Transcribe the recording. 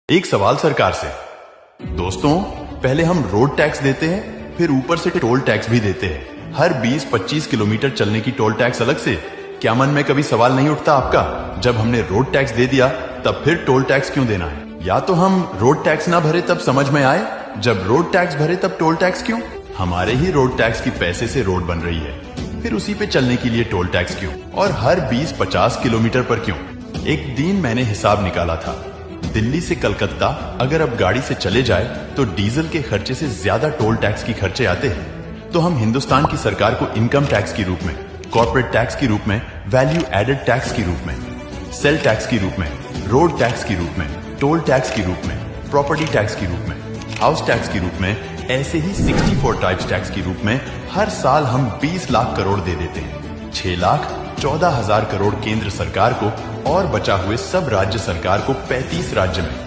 एक सवाल सरकार से। दोस्तों, पहले हम रोड टैक्स देते हैं, फिर ऊपर से टोल टैक्स भी देते हैं। हर 20-25 किलोमीटर चलने की टोल टैक्स अलग से। क्या मन में कभी सवाल नहीं उठता आपका, जब हमने रोड टैक्स दे दिया तब फिर टोल टैक्स क्यों देना है? या तो हम रोड टैक्स ना भरे तब समझ में आए, जब रोड टैक्स भरे तब टोल टैक्स क्यों? हमारे ही रोड टैक्स की पैसे से रोड बन रही है, फिर उसी पे चलने के लिए टोल टैक्स क्यों? और हर 20-50 किलोमीटर पर क्यों? एक दिन मैंने हिसाब निकाला था, दिल्ली से कलकत्ता अगर अब गाड़ी से चले जाए तो डीजल के खर्चे से ज्यादा टोल टैक्स की खर्चे आते हैं। तो हम हिंदुस्तान की सरकार को इनकम टैक्स के रूप में, कॉर्पोरेट टैक्स के रूप में, वैल्यू एडेड टैक्स के रूप में, सेल टैक्स के रूप में, रोड टैक्स के रूप में, टोल टैक्स के रूप में, प्रॉपर्टी टैक्स के रूप में, हाउस टैक्स के रूप में, ऐसे ही 64 टाइप्स टैक्स के रूप में हर साल हम 20 लाख करोड़ दे देते हैं। 6,14,000 करोड़ केंद्र सरकार को और बचा हुए सब राज्य सरकार को 35 राज्य में।